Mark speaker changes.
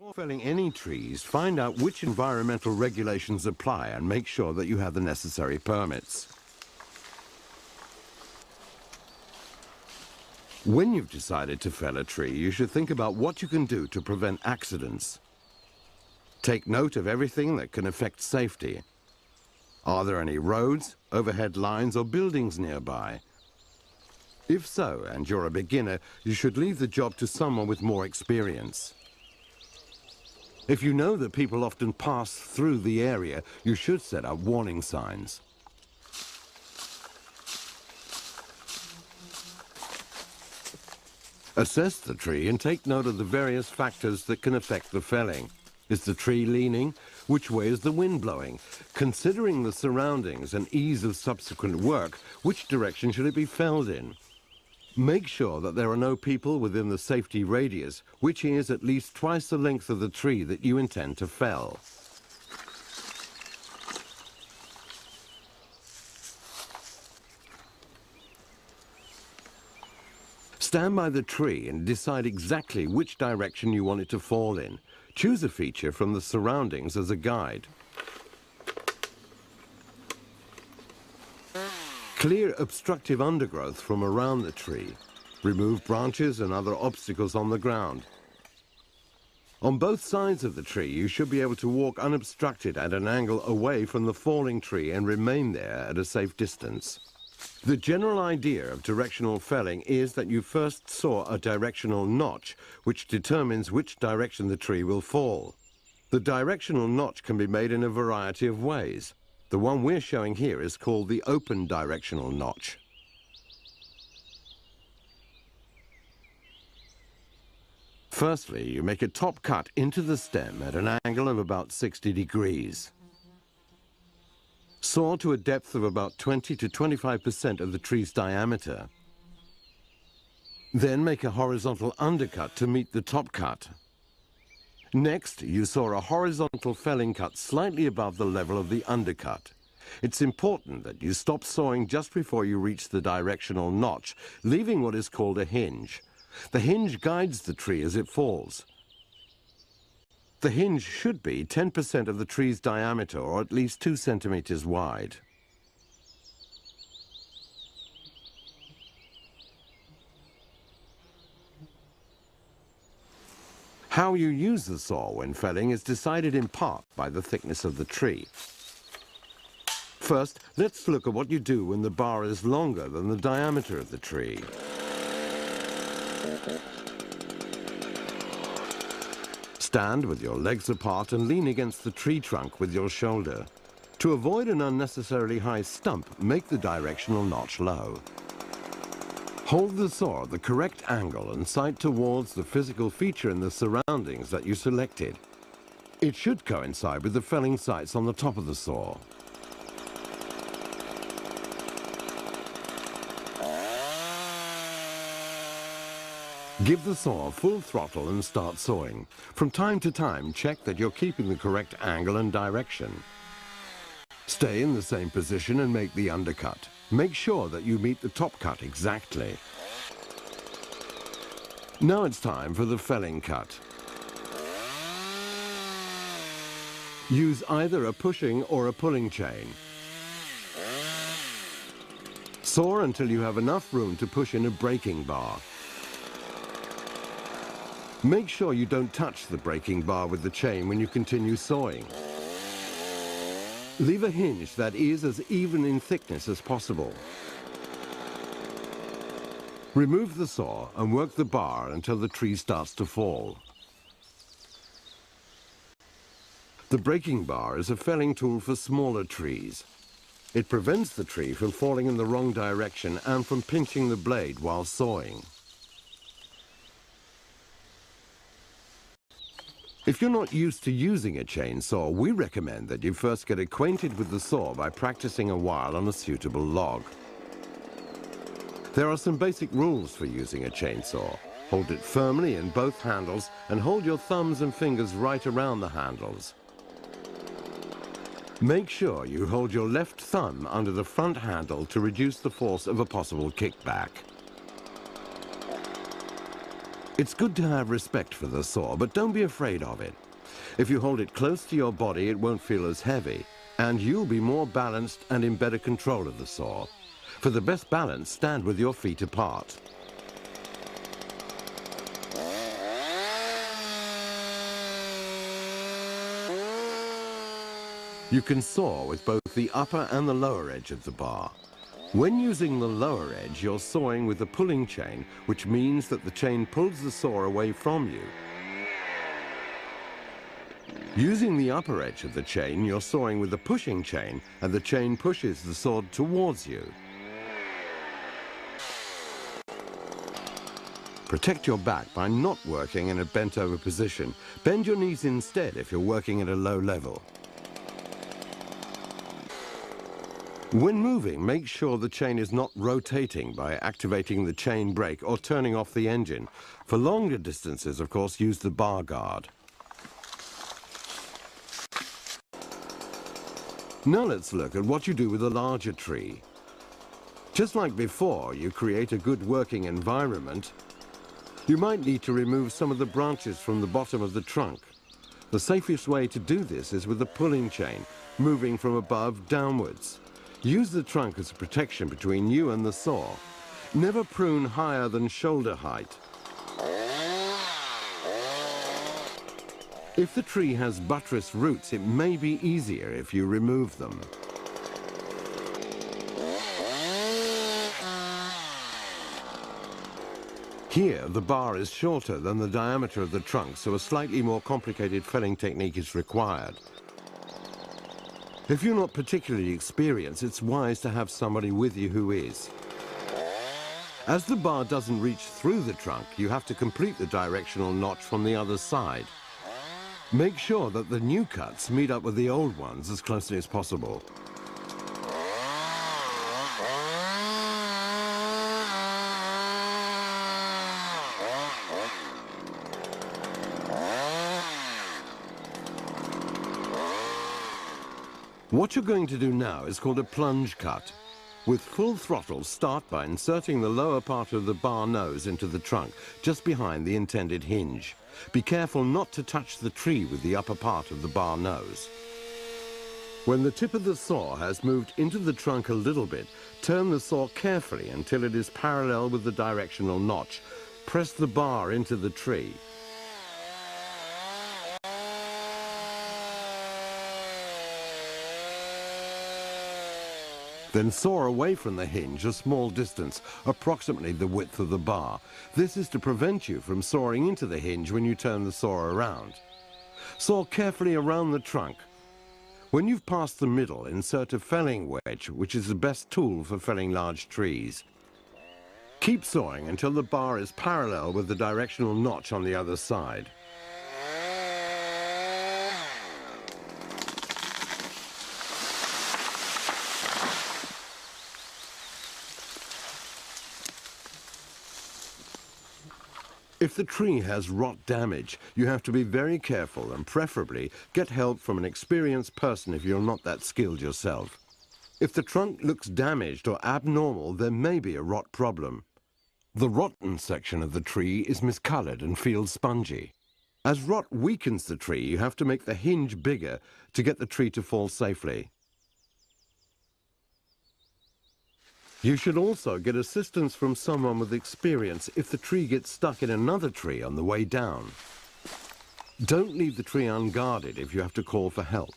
Speaker 1: Before felling any trees, find out which environmental regulations apply and make sure that you have the necessary permits. When you've decided to fell a tree, you should think about what you can do to prevent accidents. Take note of everything that can affect safety. Are there any roads, overhead lines, or buildings nearby? If so, and you're a beginner, you should leave the job to someone with more experience. If you know that people often pass through the area, you should set up warning signs. Assess the tree and take note of the various factors that can affect the felling. Is the tree leaning? Which way is the wind blowing? Considering the surroundings and ease of subsequent work, which direction should it be felled in? Make sure that there are no people within the safety radius, which is at least twice the length of the tree that you intend to fell. Stand by the tree and decide exactly which direction you want it to fall in. Choose a feature from the surroundings as a guide. Clear obstructive undergrowth from around the tree. Remove branches and other obstacles on the ground. On both sides of the tree, you should be able to walk unobstructed at an angle away from the falling tree and remain there at a safe distance. The general idea of directional felling is that you first saw a directional notch, which determines which direction the tree will fall. The directional notch can be made in a variety of ways. The one we're showing here is called the open directional notch. Firstly, you make a top cut into the stem at an angle of about 60 degrees. Saw to a depth of about 20 to 25% of the tree's diameter. Then make a horizontal undercut to meet the top cut. Next, you saw a horizontal felling cut slightly above the level of the undercut. It's important that you stop sawing just before you reach the directional notch, leaving what is called a hinge. The hinge guides the tree as it falls. The hinge should be 10% of the tree's diameter, or at least 2 centimeters wide. How you use the saw when felling is decided in part by the thickness of the tree. First, let's look at what you do when the bar is longer than the diameter of the tree. Stand with your legs apart and lean against the tree trunk with your shoulder. To avoid an unnecessarily high stump, make the directional notch low. Hold the saw at the correct angle and sight towards the physical feature in the surroundings that you selected. It should coincide with the felling sights on the top of the saw. Give the saw full throttle and start sawing. From time to time, check that you're keeping the correct angle and direction. Stay in the same position and make the undercut. Make sure that you meet the top cut exactly. Now it's time for the felling cut. Use either a pushing or a pulling chain. Saw until you have enough room to push in a breaking bar. Make sure you don't touch the breaking bar with the chain when you continue sawing. Leave a hinge that is as even in thickness as possible. Remove the saw and work the bar until the tree starts to fall. The breaking bar is a felling tool for smaller trees. It prevents the tree from falling in the wrong direction and from pinching the blade while sawing. If you're not used to using a chainsaw, we recommend that you first get acquainted with the saw by practicing a while on a suitable log. There are some basic rules for using a chainsaw. Hold it firmly in both handles and hold your thumbs and fingers right around the handles. Make sure you hold your left thumb under the front handle to reduce the force of a possible kickback. It's good to have respect for the saw, but don't be afraid of it. If you hold it close to your body, it won't feel as heavy, and you'll be more balanced and in better control of the saw. For the best balance, stand with your feet apart. You can saw with both the upper and the lower edge of the bar. When using the lower edge, you're sawing with the pulling chain, which means that the chain pulls the saw away from you. Using the upper edge of the chain, you're sawing with the pushing chain, and the chain pushes the saw towards you. Protect your back by not working in a bent-over position. Bend your knees instead if you're working at a low level. When moving, make sure the chain is not rotating by activating the chain brake or turning off the engine. For longer distances, of course, use the bar guard. Now let's look at what you do with a larger tree. Just like before, you create a good working environment. You might need to remove some of the branches from the bottom of the trunk. The safest way to do this is with the pulling chain, moving from above downwards. Use the trunk as a protection between you and the saw. Never prune higher than shoulder height. If the tree has buttress roots, it may be easier if you remove them. Here, the bar is shorter than the diameter of the trunk, so a slightly more complicated felling technique is required. If you're not particularly experienced, it's wise to have somebody with you who is. As the bar doesn't reach through the trunk, you have to complete the directional notch from the other side. Make sure that the new cuts meet up with the old ones as closely as possible. What you're going to do now is called a plunge cut. With full throttle, start by inserting the lower part of the bar nose into the trunk, just behind the intended hinge. Be careful not to touch the tree with the upper part of the bar nose. When the tip of the saw has moved into the trunk a little bit, turn the saw carefully until it is parallel with the directional notch. Press the bar into the tree. Then saw away from the hinge a small distance, approximately the width of the bar. This is to prevent you from sawing into the hinge when you turn the saw around. Saw carefully around the trunk. When you've passed the middle, insert a felling wedge, which is the best tool for felling large trees. Keep sawing until the bar is parallel with the directional notch on the other side. If the tree has rot damage, you have to be very careful and preferably get help from an experienced person if you're not that skilled yourself. If the trunk looks damaged or abnormal, there may be a rot problem. The rotten section of the tree is miscolored and feels spongy. As rot weakens the tree, you have to make the hinge bigger to get the tree to fall safely. You should also get assistance from someone with experience if the tree gets stuck in another tree on the way down. Don't leave the tree unguarded if you have to call for help.